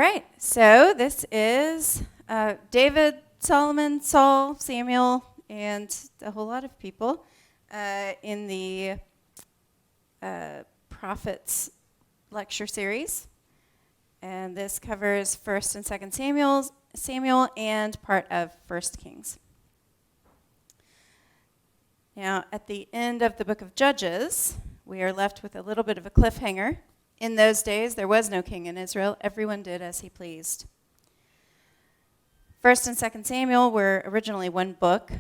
right, so this is David, Solomon, Saul, Samuel, and a whole lot of people in the Prophets lecture series. And this covers 1st and 2nd Samuel and part of 1st Kings. Now, at the end of the book of Judges, we are left with a little bit of a cliffhanger. In those days, there was no king in Israel. Everyone did as he pleased. 1st and 2nd Samuel were originally one book,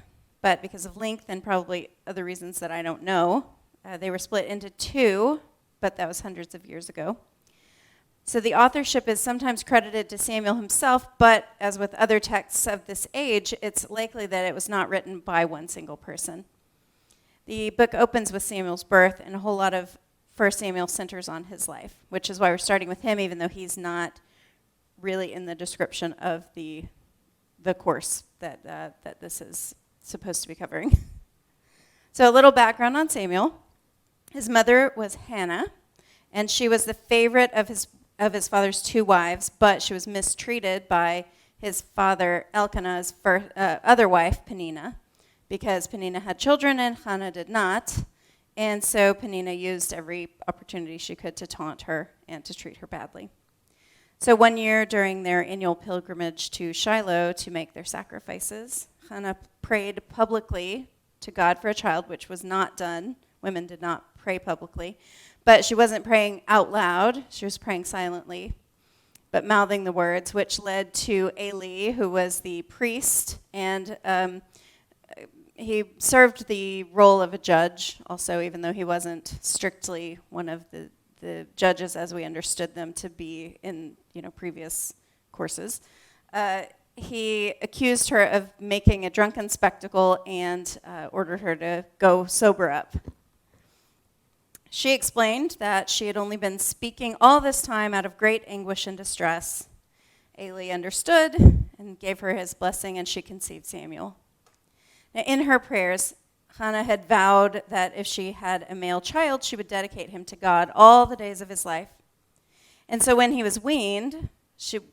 but because of length and probably other reasons that I don't know, they were split into two, but that was hundreds of years ago. So the authorship is sometimes credited to Samuel himself, but as with other texts of this age, it's likely that it was not written by one single person. The book opens with Samuel's birth, and a whole lot of 1 Samuel centers on his life, which is why we're starting with him, even though he's not really in the description of the course that this is supposed to be covering. So a little background on Samuel. His mother was Hannah, and she was the favorite of his father's two wives, but she was mistreated by his father Elkanah's other wife, Peninnah, because Peninnah had children and Hannah did not. And so Peninnah used every opportunity she could to taunt her and to treat her badly. So one year during their annual pilgrimage to Shiloh to make their sacrifices, Hannah prayed publicly to God for a child, which was not done. Women did not pray publicly. But she wasn't praying out loud. She was praying silently, but mouthing the words, which led to Eli, who was the priest, and he served the role of a judge also, even though he wasn't strictly one of the judges as we understood them to be in previous courses. He accused her of making a drunken spectacle and ordered her to go sober up. She explained that she had only been speaking all this time out of great anguish and distress. Eli understood and gave her his blessing, and she conceived Samuel. Now, in her prayers, Hannah had vowed that if she had a male child, she would dedicate him to God all the days of his life. And so when he was weaned,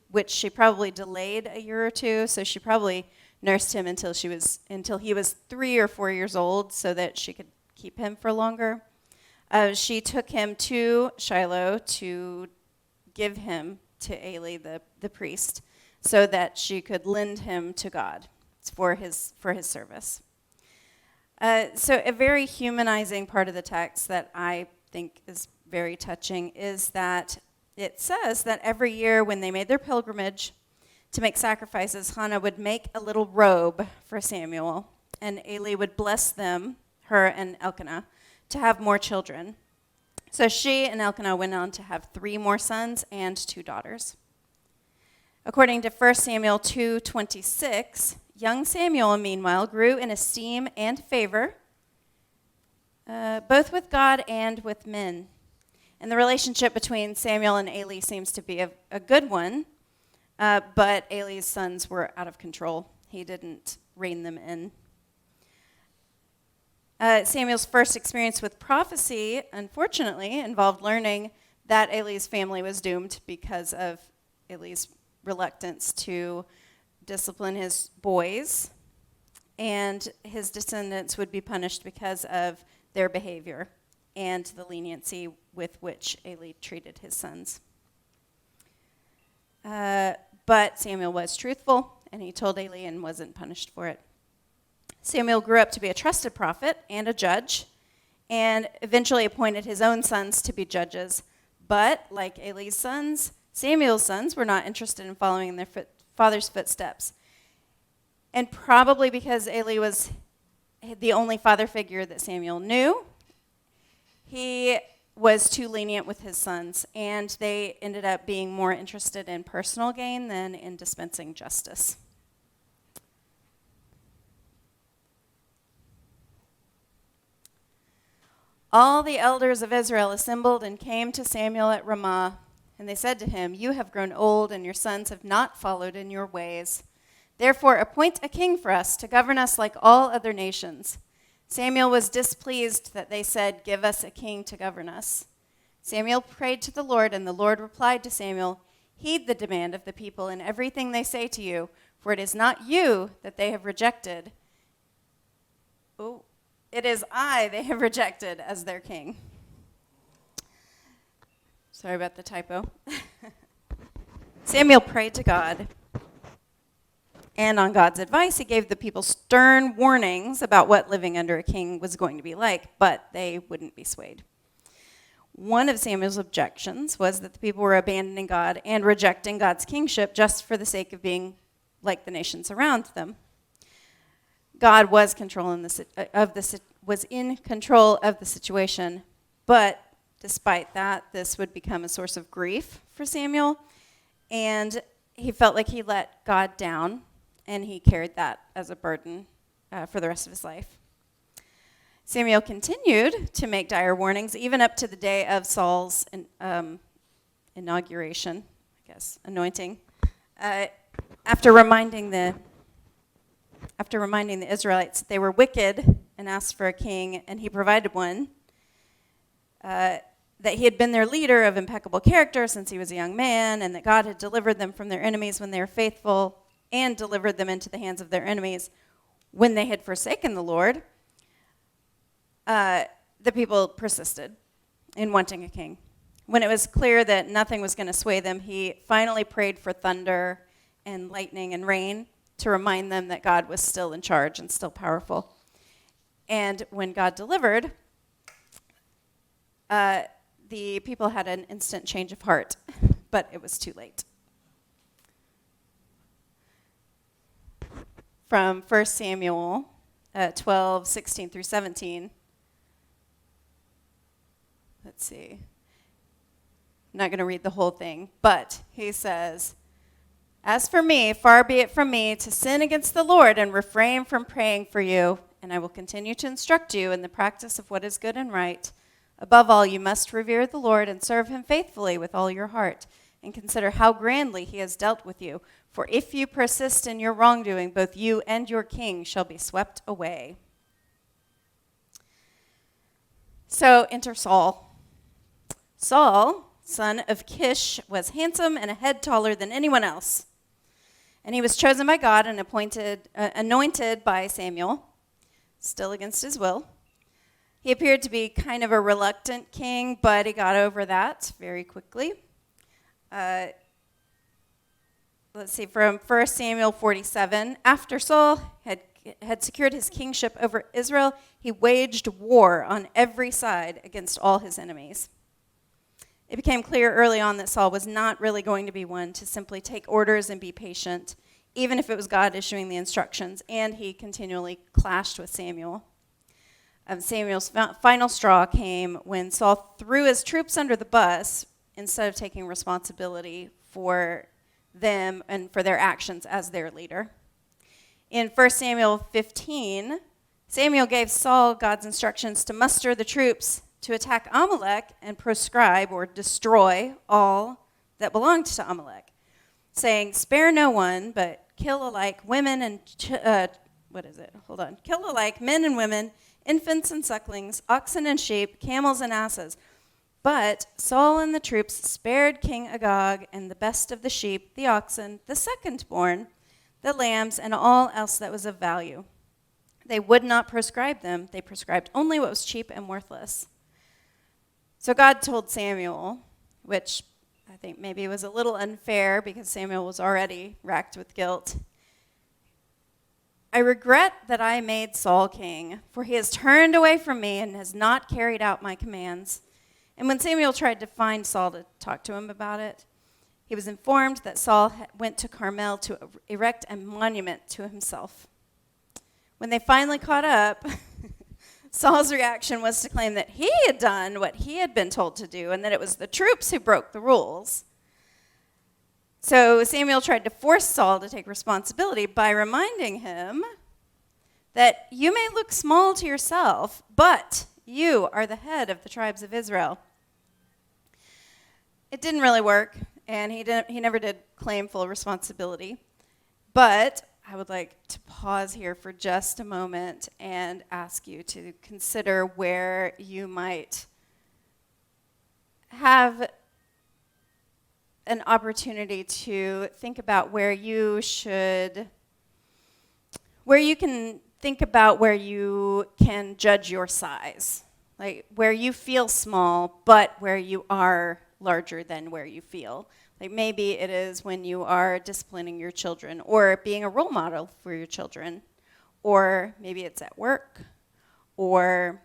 which she probably delayed a year or two, so she probably nursed him until he was 3 or 4 years old so that she could keep him for longer. She took him to Shiloh to give him to Eli, the priest, so that she could lend him to God for his service. So a very humanizing part of the text that I think is very touching is that it says that every year when they made their pilgrimage to make sacrifices, Hannah would make a little robe for Samuel, and Eli would bless them, her and Elkanah, to have more children. So she and Elkanah went on to have 3 more sons and 2 daughters. According to 1 Samuel 2:26, young Samuel, meanwhile, grew in esteem and favor, both with God and with men. And the relationship between Samuel and Eli seems to be a good one, but Eli's sons were out of control. He didn't rein them in. Samuel's first experience with prophecy, unfortunately, involved learning that Eli's family was doomed because of Eli's reluctance to discipline his boys, and his descendants would be punished because of their behavior and the leniency with which Eli treated his sons. But Samuel was truthful, and he told Eli and wasn't punished for it. Samuel grew up to be a trusted prophet and a judge, and eventually appointed his own sons to be judges. But, like Eli's sons, Samuel's sons were not interested in following in their father's footsteps. And probably because Eli was the only father figure that Samuel knew, he was too lenient with his sons, and they ended up being more interested in personal gain than in dispensing justice. All the elders of Israel assembled and came to Samuel at Ramah, and they said to him, "You have grown old, and your sons have not followed in your ways. Therefore appoint a king for us to govern us like all other nations." Samuel was displeased that they said, "Give us a king to govern us." Samuel prayed to the Lord, and the Lord replied to Samuel, Heed the demand of the people in everything they say to you, for it is not you that they have rejected. Oh, it is I they have rejected as their king. Sorry about the typo. Samuel prayed to God, and on God's advice, he gave the people stern warnings about what living under a king was going to be like, but they wouldn't be swayed. One of Samuel's objections was that the people were abandoning God and rejecting God's kingship just for the sake of being like the nations around them. God was in control of the situation, but despite that, this would become a source of grief for Samuel, and he felt like he let God down, and he carried that as a burden for the rest of his life. Samuel continued to make dire warnings even up to the day of Saul's inauguration, anointing. After reminding the Israelites that they were wicked and asked for a king, and he provided one, that he had been their leader of impeccable character since he was a young man, and that God had delivered them from their enemies when they were faithful, and delivered them into the hands of their enemies when they had forsaken the Lord, the people persisted in wanting a king. When it was clear that nothing was going to sway them, he finally prayed for thunder and lightning and rain to remind them that God was still in charge and still powerful. And when God delivered, the people had an instant change of heart, but it was too late. From 1 Samuel 12, 16 through 17. Let's see. I'm not going to read the whole thing, but he says, "As for me, far be it from me to sin against the Lord and refrain from praying for you, and I will continue to instruct you in the practice of what is good and right. Above all, you must revere the Lord and serve him faithfully with all your heart, and consider how grandly he has dealt with you. For if you persist in your wrongdoing, both you and your king shall be swept away." So enter Saul. Saul, son of Kish, was handsome and a head taller than anyone else. And he was chosen by God and anointed by Samuel, still against his will. He appeared to be kind of a reluctant king, but he got over that very quickly. Let's see, from 1 Samuel 47, after Saul had secured his kingship over Israel, he waged war on every side against all his enemies. It became clear early on that Saul was not really going to be one to simply take orders and be patient, even if it was God issuing the instructions, and he continually clashed with Samuel. Samuel's final straw came when Saul threw his troops under the bus instead of taking responsibility for them and for their actions as their leader. In 1 Samuel 15, Samuel gave Saul God's instructions to muster the troops to attack Amalek and proscribe or destroy all that belonged to Amalek, saying, "Spare no one, but kill alike women and kill alike men and women, infants and sucklings, oxen and sheep, camels and asses." But Saul and the troops spared King Agag and the best of the sheep, the oxen, the second-born, the lambs, and all else that was of value. They would not proscribe them. They prescribed only what was cheap and worthless. So God told Samuel, which I think maybe was a little unfair because Samuel was already racked with guilt, "I regret that I made Saul king, for he has turned away from me and has not carried out my commands." And when Samuel tried to find Saul to talk to him about it, he was informed that Saul went to Carmel to erect a monument to himself. When they finally caught up, Saul's reaction was to claim that he had done what he had been told to do and that it was the troops who broke the rules. So Samuel tried to force Saul to take responsibility by reminding him that you may look small to yourself, but you are the head of the tribes of Israel. It didn't really work, and he never did claim full responsibility. But I would like to pause here for just a moment and ask you to consider where you might have an opportunity to think about where you can think about where you can judge your size, like where you feel small, but where you are larger than where you feel. Like maybe it is when you are disciplining your children or being a role model for your children, or maybe it's at work, or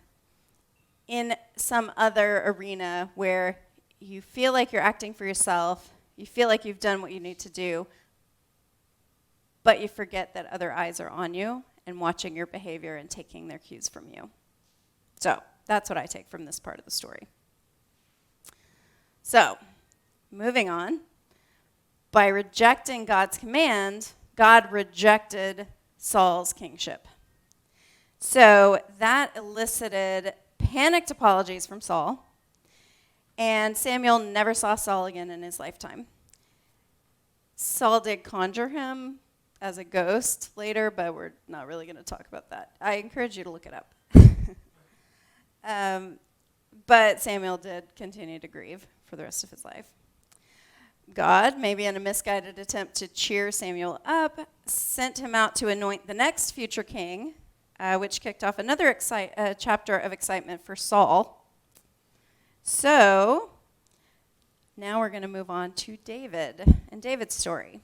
in some other arena where you feel like you're acting for yourself, you feel like you've done what you need to do, but you forget that other eyes are on you and watching your behavior and taking their cues from you. So that's what I take from this part of the story. So, moving on. By rejecting God's command, God rejected Saul's kingship. So that elicited panicked apologies from Saul, and Samuel never saw Saul again in his lifetime. Saul did conjure him as a ghost later, but we're not really going to talk about that. I encourage you to look it up. But Samuel did continue to grieve for the rest of his life. God, maybe in a misguided attempt to cheer Samuel up, sent him out to anoint the next future king, which kicked off another chapter of excitement for Saul. So, now we're going to move on to David and David's story.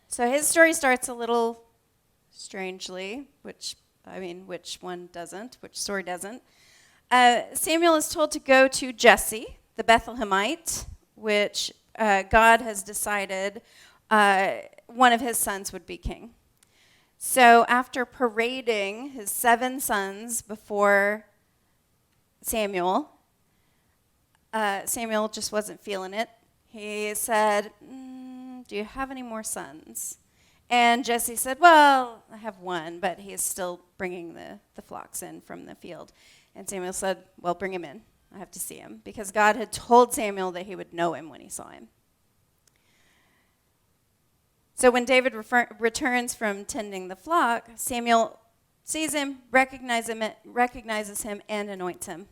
So his story starts a little strangely, which one doesn't? Which story doesn't? Samuel is told to go to Jesse, the Bethlehemite, which God has decided one of his sons would be king. So after parading his 7 sons before Samuel, Samuel just wasn't feeling it. He said, do you have any more sons? And Jesse said, well, I have one, but he is still bringing the flocks in from the field. And Samuel said, well, bring him in. I have to see him. Because God had told Samuel that he would know him when he saw him. So when David returns from tending the flock, Samuel sees him, recognizes him, and anoints him.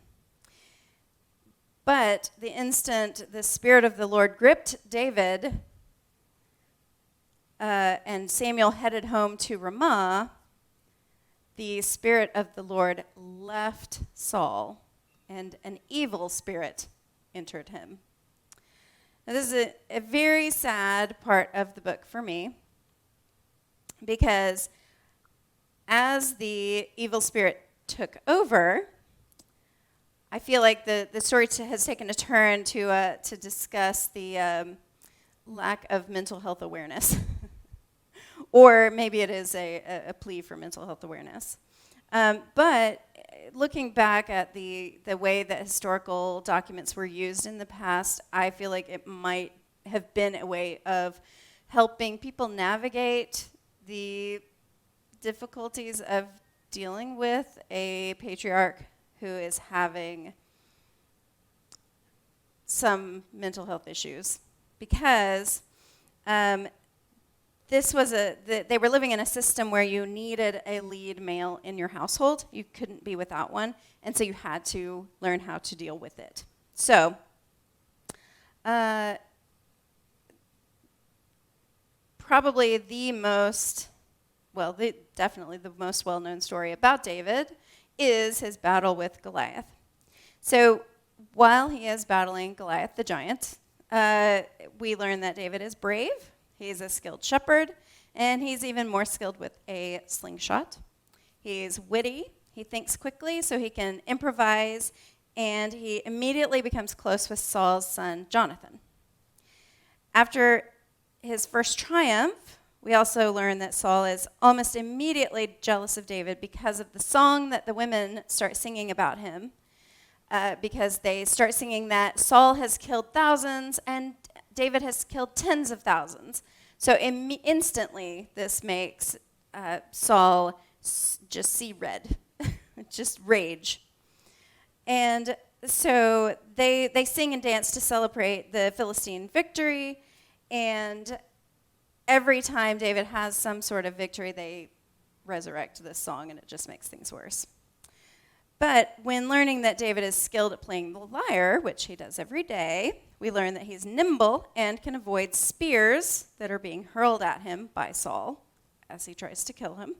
But the instant the Spirit of the Lord gripped David, and Samuel headed home to Ramah, the Spirit of the Lord left Saul, and an evil spirit entered him. Now, this is a very sad part of the book for me, because as the evil spirit took over, I feel like the story has taken a turn to discuss the lack of mental health awareness. Or maybe it is a plea for mental health awareness. But looking back at the way that historical documents were used in the past, I feel like it might have been a way of helping people navigate the difficulties of dealing with a patriarch who is having some mental health issues. Because they were living in a system where you needed a lead male in your household. You couldn't be without one, and so you had to learn how to deal with it. So, probably definitely the most well-known story about David is his battle with Goliath. So, while he is battling Goliath the giant, we learn that David is brave. He's a skilled shepherd, and he's even more skilled with a slingshot. He's witty. He thinks quickly so he can improvise, and he immediately becomes close with Saul's son, Jonathan. After his first triumph, we also learn that Saul is almost immediately jealous of David because of the song that the women start singing about him, because they start singing that Saul has killed thousands and David has killed tens of thousands. So instantly, this makes Saul just see red, just rage. And so they sing and dance to celebrate the Philistine victory, and every time David has some sort of victory, they resurrect this song, and it just makes things worse. But when learning that David is skilled at playing the lyre, which he does every day, we learn that he's nimble and can avoid spears that are being hurled at him by Saul as he tries to kill him.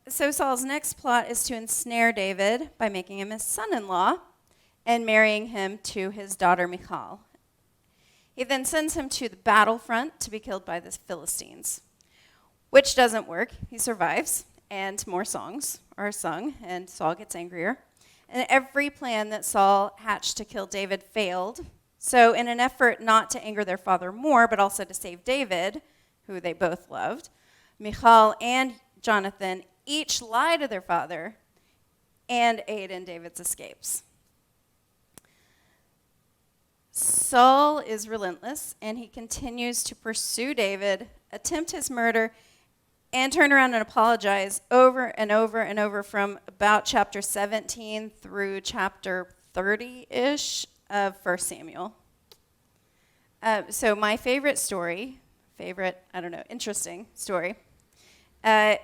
So Saul's next plot is to ensnare David by making him his son-in-law and marrying him to his daughter Michal. He then sends him to the battlefront to be killed by the Philistines, which doesn't work. He survives, and more songs are sung, and Saul gets angrier. And every plan that Saul hatched to kill David failed. So in an effort not to anger their father more, but also to save David, who they both loved, Michal and Jonathan each lie to their father and aid in David's escapes. Saul is relentless, and he continues to pursue David, attempt his murder, and turn around and apologize over and over and over from about chapter 17 through chapter 30-ish of 1 Samuel. So my favorite story, interesting story, accompanied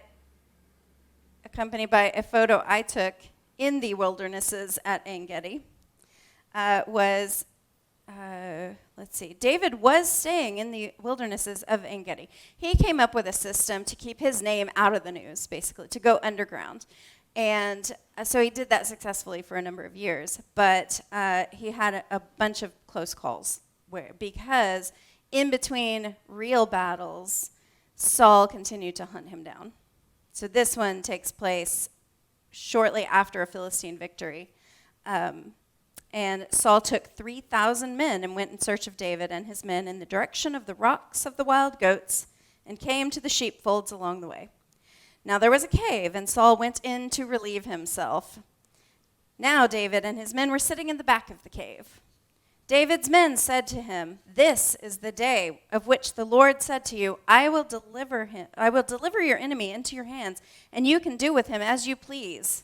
by a photo I took in the wildernesses at En-Gedi, was David was staying in the wildernesses of En-Gedi. He came up with a system to keep his name out of the news, basically, to go underground. And so he did that successfully for a number of years. But he had a bunch of close calls because in between real battles, Saul continued to hunt him down. So this one takes place shortly after a Philistine victory. And Saul took 3,000 men and went in search of David and his men in the direction of the rocks of the wild goats and came to the sheepfolds along the way. Now there was a cave, and Saul went in to relieve himself. Now David and his men were sitting in the back of the cave. David's men said to him, "This is the day of which the Lord said to you, I will deliver your enemy into your hands, and you can do with him as you please."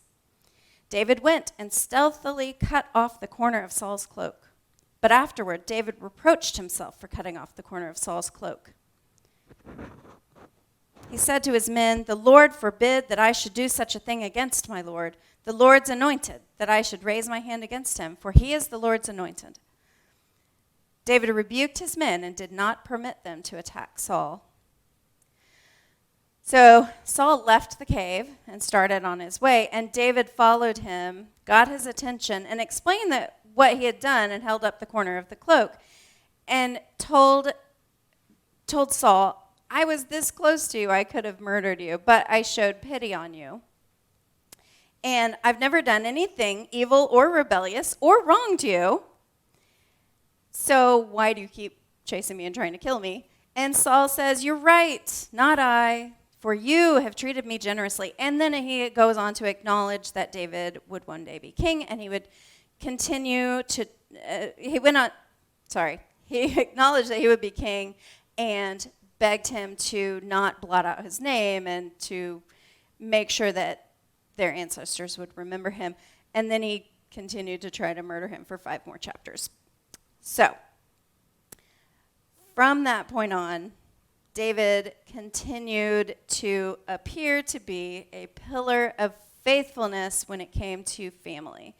David went and stealthily cut off the corner of Saul's cloak. But afterward, David reproached himself for cutting off the corner of Saul's cloak. He said to his men, "The Lord forbid that I should do such a thing against my Lord, the Lord's anointed, that I should raise my hand against him, for he is the Lord's anointed." David rebuked his men and did not permit them to attack Saul. So Saul left the cave and started on his way, and David followed him, got his attention, and explained what he had done and held up the corner of the cloak, and told Saul, "I was this close to you, I could have murdered you, but I showed pity on you. And I've never done anything evil or rebellious or wronged you, so why do you keep chasing me and trying to kill me?" And Saul says, "You're right, not I, for you have treated me generously." And then he goes on to acknowledge that David would one day be king, and he would continue to, he acknowledged that he would be king and begged him to not blot out his name and to make sure that their ancestors would remember him. And then he continued to try to murder him for 5 more chapters. So, from that point on, David continued to appear to be a pillar of faithfulness when it came to family.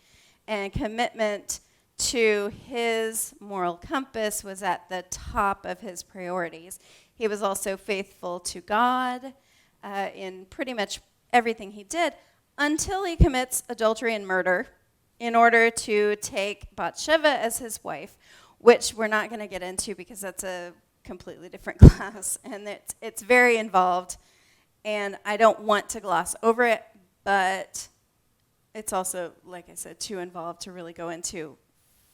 And commitment to his moral compass was at the top of his priorities. He was also faithful to God in pretty much everything he did until he commits adultery and murder in order to take Bathsheba as his wife, which we're not going to get into because that's a completely different class, and it's very involved, and I don't want to gloss over it, but it's also, like I said, too involved to really go into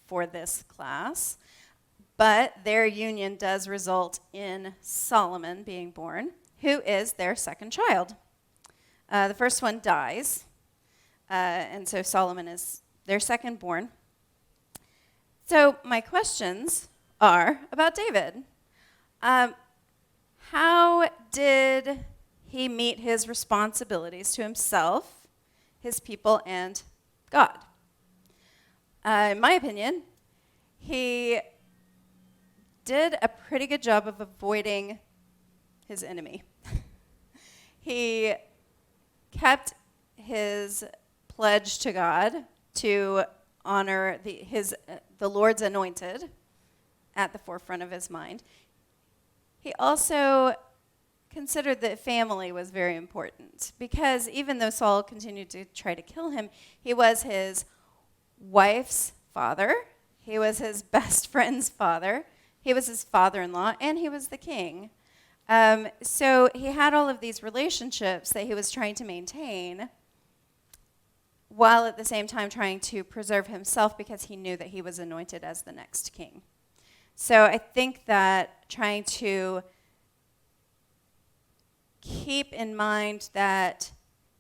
for this class. But their union does result in Solomon being born, who is their second child. The first one dies, and so Solomon is their second born. So my questions are about David. How did he meet his responsibilities to himself, his people, and God? In my opinion, he did a pretty good job of avoiding his enemy. He kept his pledge to God to honor the Lord's anointed at the forefront of his mind. He also considered that family was very important, because even though Saul continued to try to kill him, he was his wife's father, he was his best friend's father, he was his father-in-law, and he was the king. So he had all of these relationships that he was trying to maintain, while at the same time trying to preserve himself, because he knew that he was anointed as the next king. So I think that trying to keep in mind that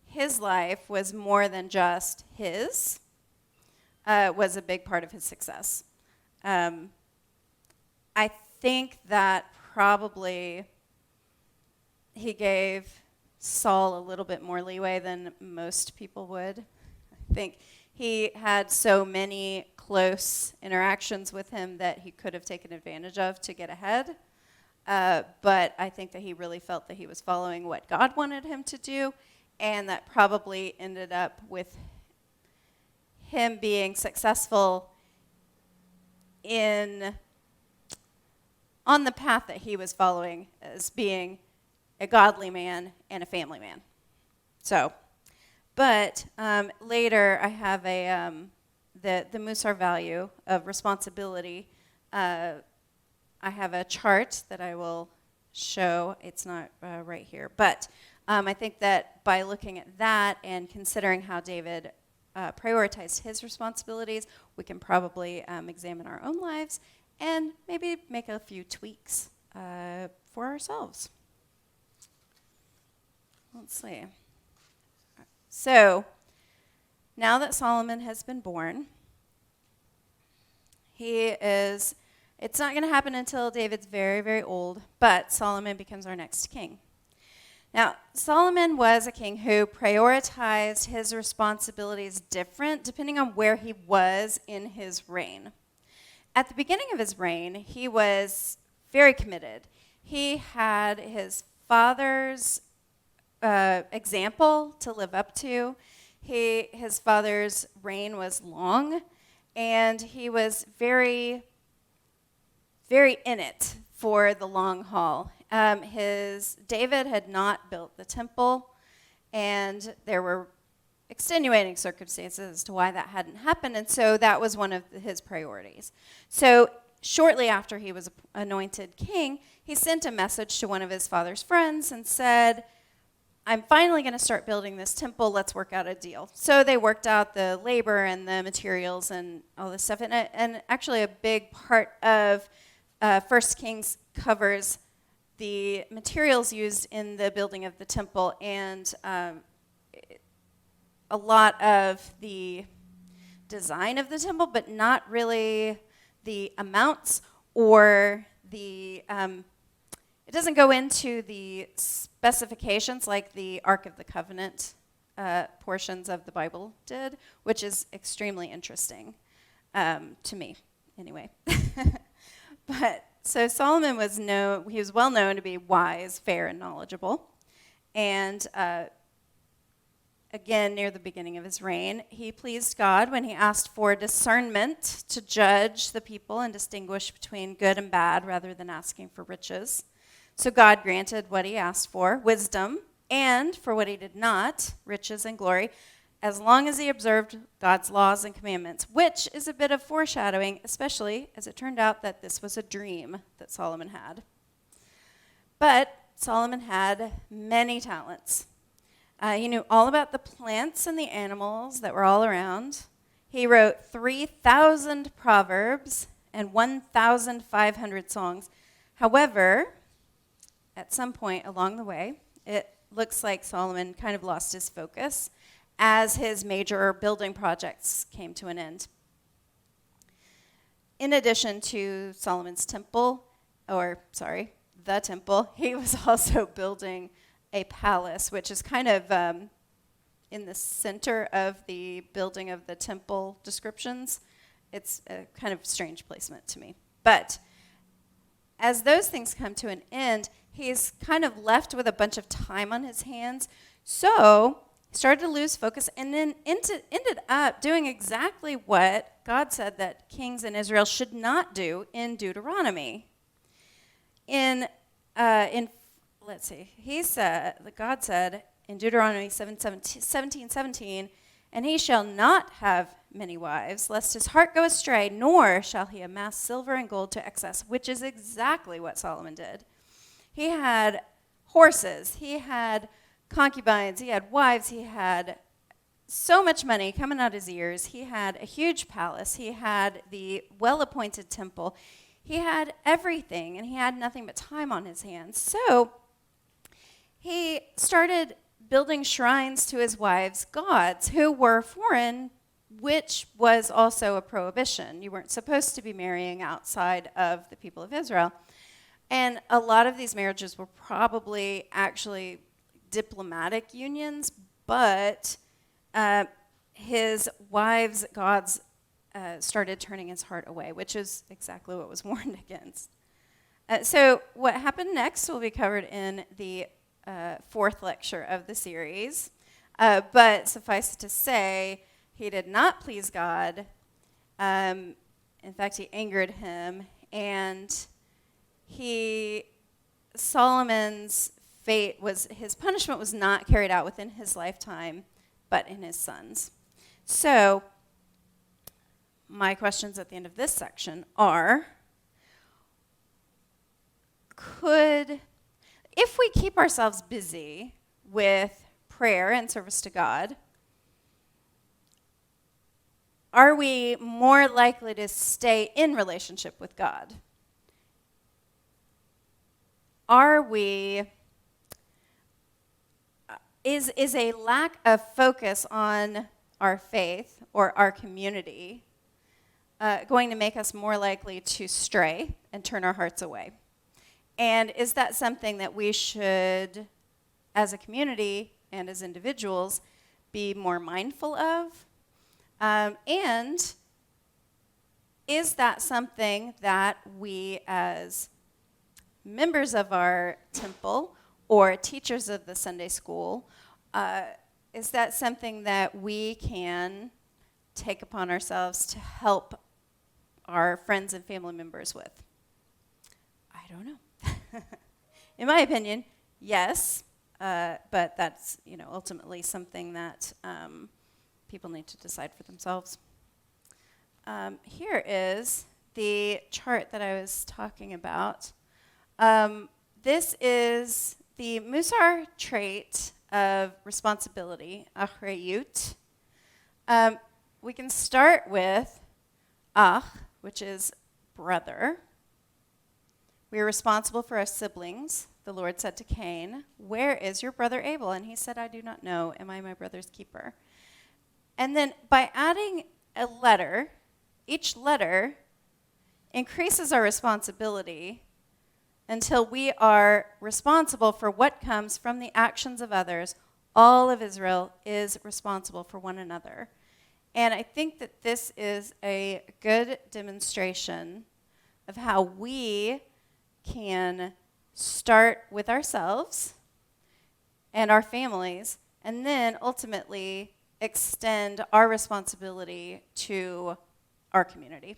his life was more than just his was a big part of his success. I think that probably he gave Saul a little bit more leeway than most people would. I think he had so many close interactions with him that he could have taken advantage of to get ahead. But I think that he really felt that he was following what God wanted him to do, and that probably ended up with him being successful on the path that he was following as being a godly man and a family man. So, but later I have the Musar value of responsibility. I have a chart that I will show. It's not right here, but I think that by looking at that and considering how David prioritized his responsibilities, we can probably examine our own lives and maybe make a few tweaks for ourselves. Let's see. So, now that Solomon has been born, it's not going to happen until David's very, very old, but Solomon becomes our next king. Now, Solomon was a king who prioritized his responsibilities different depending on where he was in his reign. At the beginning of his reign, he was very committed. He had his father's example to live up to. His father's reign was long, and he was very, very in it for the long haul. David had not built the temple, and there were extenuating circumstances as to why that hadn't happened, and so that was one of his priorities. So shortly after he was anointed king, he sent a message to one of his father's friends and said, I'm finally going to start building this temple. Let's work out a deal. So they worked out the labor and the materials and all this stuff. And actually a big part of 1 Kings covers the materials used in the building of the temple, and a lot of the design of the temple, but not really the amounts or the... It doesn't go into the specifications like the Ark of the Covenant portions of the Bible did, which is extremely interesting to me, anyway. But so Solomon he was well known to be wise, fair, and knowledgeable. And again, near the beginning of his reign, he pleased God when he asked for discernment to judge the people and distinguish between good and bad rather than asking for riches. So God granted what he asked for, wisdom, and for what he did not, riches and glory, as long as he observed God's laws and commandments, which is a bit of foreshadowing, especially as it turned out that this was a dream that Solomon had. But Solomon had many talents. He knew all about the plants and the animals that were all around. He wrote 3,000 proverbs and 1,500 songs. However, at some point along the way, it looks like Solomon kind of lost his focus as his major building projects came to an end. In addition to Solomon's temple, the temple, he was also building a palace, which is kind of in the center of the building of the temple descriptions. It's a kind of strange placement to me. But as those things come to an end, he's kind of left with a bunch of time on his hands. So started to lose focus, and then ended up doing exactly what God said that kings in Israel should not do in Deuteronomy. Let's see, God said in Deuteronomy 17:17, and he shall not have many wives, lest his heart go astray, nor shall he amass silver and gold to excess, which is exactly what Solomon did. He had horses, he had concubines, he had wives, he had so much money coming out his ears, he had a huge palace, he had the well-appointed temple, he had everything, and he had nothing but time on his hands. So he started building shrines to his wives' gods, who were foreign, which was also a prohibition. You weren't supposed to be marrying outside of the people of Israel. And a lot of these marriages were probably actually diplomatic unions, but his wives' gods started turning his heart away, which is exactly what was warned against. So what happened next will be covered in the fourth lecture of the series. But suffice it to say, he did not please God. In fact, he angered him, and Solomon's fate was, his punishment was not carried out within his lifetime, but in his son's. So my questions at the end of this section are, if we keep ourselves busy with prayer and service to God, are we more likely to stay in relationship with God? Is a lack of focus on our faith or our community going to make us more likely to stray and turn our hearts away? And is that something that we should, as a community and as individuals, be more mindful of? And is that something that we, as members of our temple or teachers of the Sunday school, is that something that we can take upon ourselves to help our friends and family members with? I don't know. In my opinion, yes, but that's ultimately something that people need to decide for themselves. Here is the chart that I was talking about. This is the Musar trait of responsibility, achrayut. We can start with ach, which is brother. We are responsible for our siblings. The Lord said to Cain, "Where is your brother Abel?" And he said, "I do not know. Am I my brother's keeper?" And then by adding a letter, each letter increases our responsibility until we are responsible for what comes from the actions of others. All of Israel is responsible for one another. And I think that this is a good demonstration of how we can start with ourselves and our families, and then ultimately extend our responsibility to our community.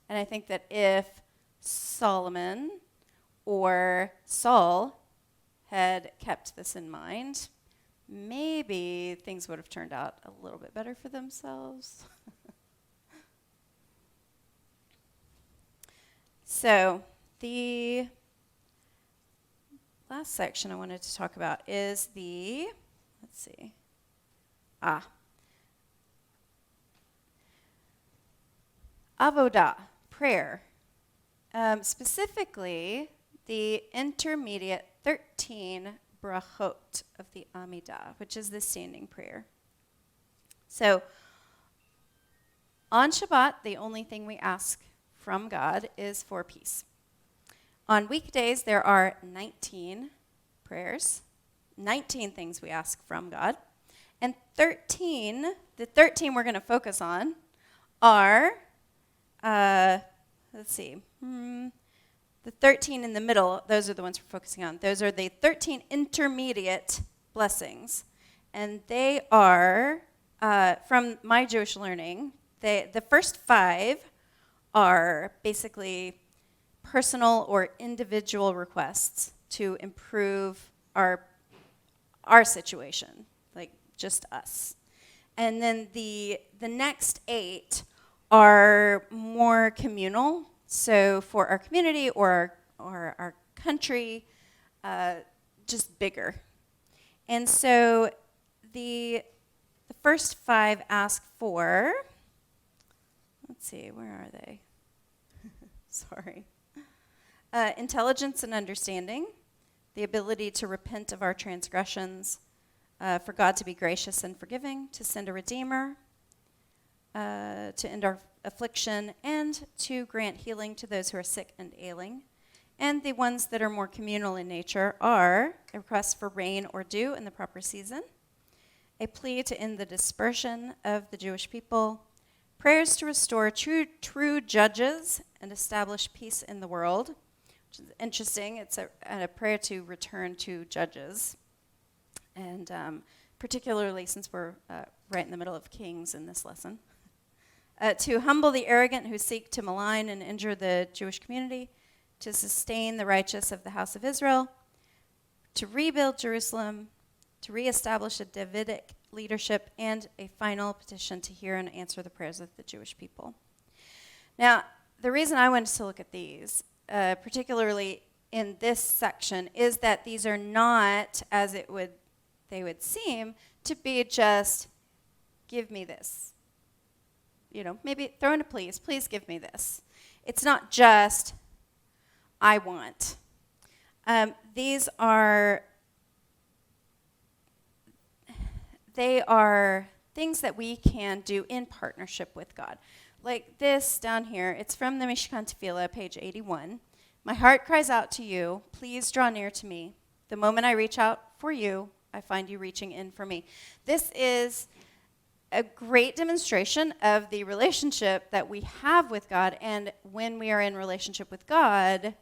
And I think that if Solomon or Saul had kept this in mind, maybe things would have turned out a little bit better for themselves. So the last section I wanted to talk about is avodah, prayer. Specifically, the intermediate 13 brachot of the Amidah, which is the standing prayer. So, on Shabbat, the only thing we ask from God is for peace. On weekdays, there are 19 prayers, 19 things we ask from God. And the 13 we're going to focus on are, the 13 in the middle, those are the ones we're focusing on. Those are the 13 intermediate blessings. And they are, from my Jewish learning, the first 5 are basically personal or individual requests to improve our situation, like just us. And then the next 8 are more communal, so for our community or our country, just bigger. And so the first 5 ask for, let's see, where are they? Sorry. Intelligence and understanding, the ability to repent of our transgressions, for God to be gracious and forgiving, to send a redeemer, to end our affliction, and to grant healing to those who are sick and ailing. And the ones that are more communal in nature are a request for rain or dew in the proper season, a plea to end the dispersion of the Jewish people, prayers to restore true judges and establish peace in the world, which is interesting. It's a prayer to return to judges. And particularly since we're right in the middle of Kings in this lesson. To humble the arrogant who seek to malign and injure the Jewish community, to sustain the righteous of the house of Israel, to rebuild Jerusalem, to reestablish a Davidic leadership, and a final petition to hear and answer the prayers of the Jewish people. Now, the reason I wanted to look at these, particularly in this section, is that these are not, as they would seem, to be just, give me this. You know, maybe throw in a please give me this. It's not just, I want. They are things that we can do in partnership with God. Like this down here, it's from the Mishkan Tefillah, page 81. My heart cries out to you, please draw near to me. The moment I reach out for you, I find you reaching in for me. This is a great demonstration of the relationship that we have with God, and when we are in relationship with God,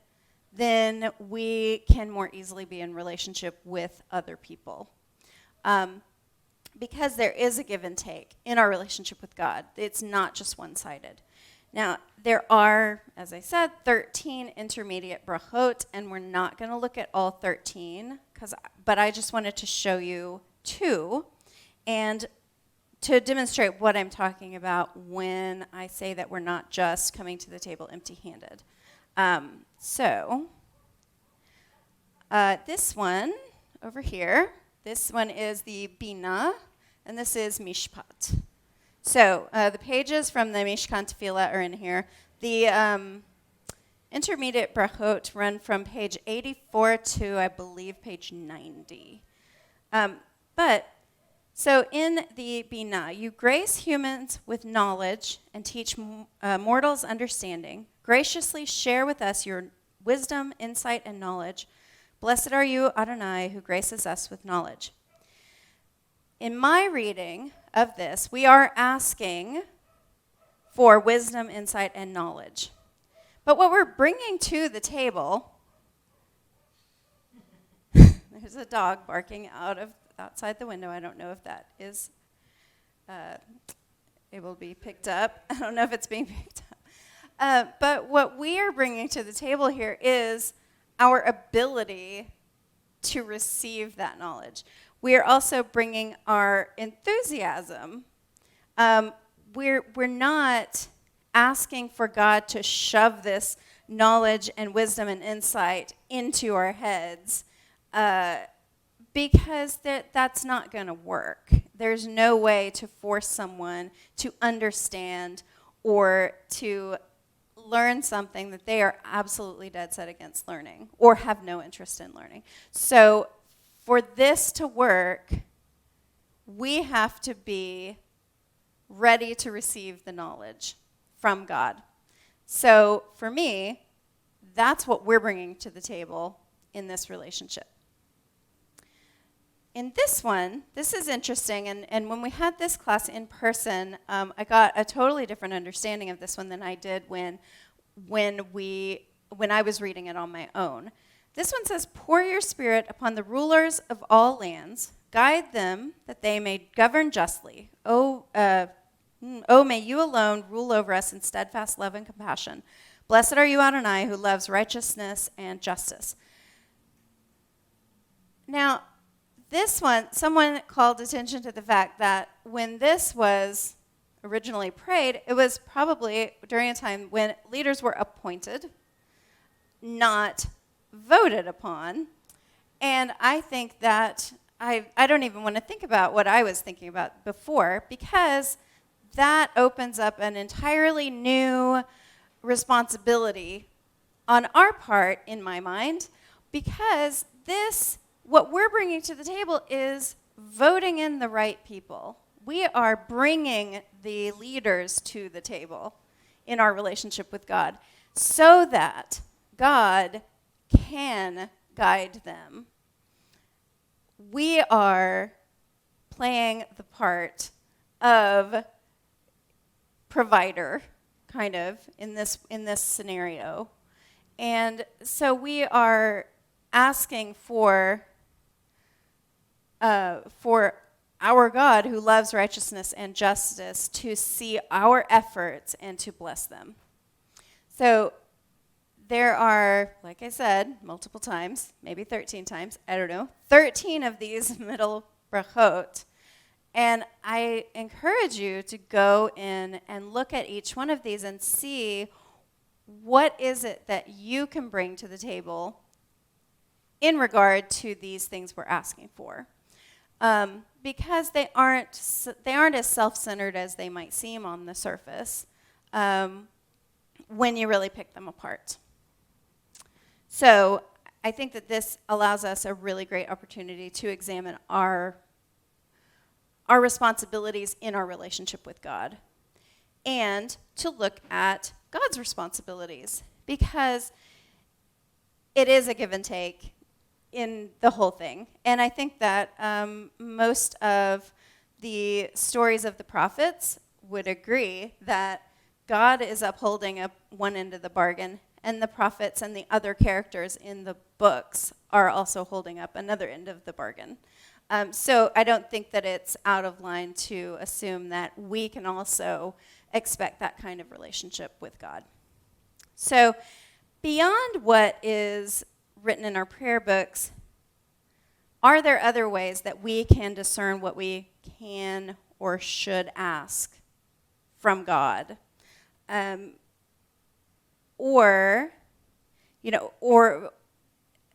then we can more easily be in relationship with other people. Because there is a give and take in our relationship with God. It's not just one-sided. Now, there are, as I said, 13 intermediate brachot, and we're not going to look at all 13, but I just wanted to show you 2, and to demonstrate what I'm talking about when I say that we're not just coming to the table empty-handed. This one over here, this one is the Bina, and this is Mishpat. So the pages from the Mishkan Tefillah are in here. The intermediate brachot run from page 84 to, I believe, page 90. So in the Bina, you grace humans with knowledge and teach mortals understanding. Graciously share with us your wisdom, insight, and knowledge. Blessed are you, Adonai, who graces us with knowledge. In my reading of this, we are asking for wisdom, insight, and knowledge. But what we're bringing to the table, there's a dog barking outside the window. I don't know if that is able to be picked up. I don't know if it's being picked up. But what we are bringing to the table here is our ability to receive that knowledge. We are also bringing our enthusiasm. We're not asking for God to shove this knowledge and wisdom and insight into our heads because that's not going to work. There's no way to force someone to understand or to learn something that they are absolutely dead set against learning or have no interest in learning. So for this to work, we have to be ready to receive the knowledge from God. So for me, that's what we're bringing to the table in this relationship. In this one, this is interesting, and when we had this class in person, I got a totally different understanding of this one than I did when I was reading it on my own. This one says, pour your spirit upon the rulers of all lands, guide them that they may govern justly. Oh, may you alone rule over us in steadfast love and compassion. Blessed are you, Adonai, who loves righteousness and justice. Now, this one, someone called attention to the fact that when this was originally prayed, it was probably during a time when leaders were appointed, not voted upon. And I think that I don't even want to think about what I was thinking about before, because that opens up an entirely new responsibility on our part, in my mind, because what we're bringing to the table is voting in the right people. We are bringing the leaders to the table in our relationship with God so that God can guide them. We are playing the part of provider, kind of, in this scenario. And so we are asking for our God, who loves righteousness and justice, to see our efforts and to bless them. So there are, like I said, multiple times, maybe 13 times, I don't know, 13 of these middle brachot. And I encourage you to go in and look at each one of these and see what is it that you can bring to the table in regard to these things we're asking for. Because they aren't as self-centered as they might seem on the surface when you really pick them apart. So I think that this allows us a really great opportunity to examine our responsibilities in our relationship with God and to look at God's responsibilities, because it is a give and take in the whole thing. And I think that most of the stories of the prophets would agree that God is upholding up one end of the bargain, and the prophets and the other characters in the books are also holding up another end of the bargain. So I don't think that it's out of line to assume that we can also expect that kind of relationship with God. So beyond what is written in our prayer books, are there other ways that we can discern what we can or should ask from God? Or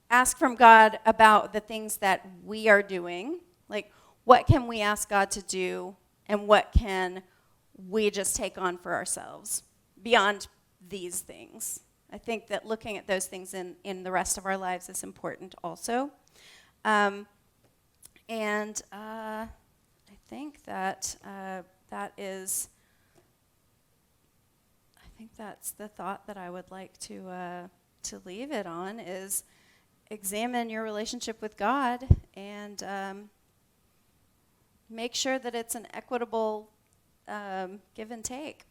ask from God about the things that we are doing. Like, what can we ask God to do, and what can we just take on for ourselves beyond these things? I think that looking at those things in the rest of our lives is important also. I think that that's the thought that I would like to leave it on, is examine your relationship with God and make sure that it's an equitable give and take.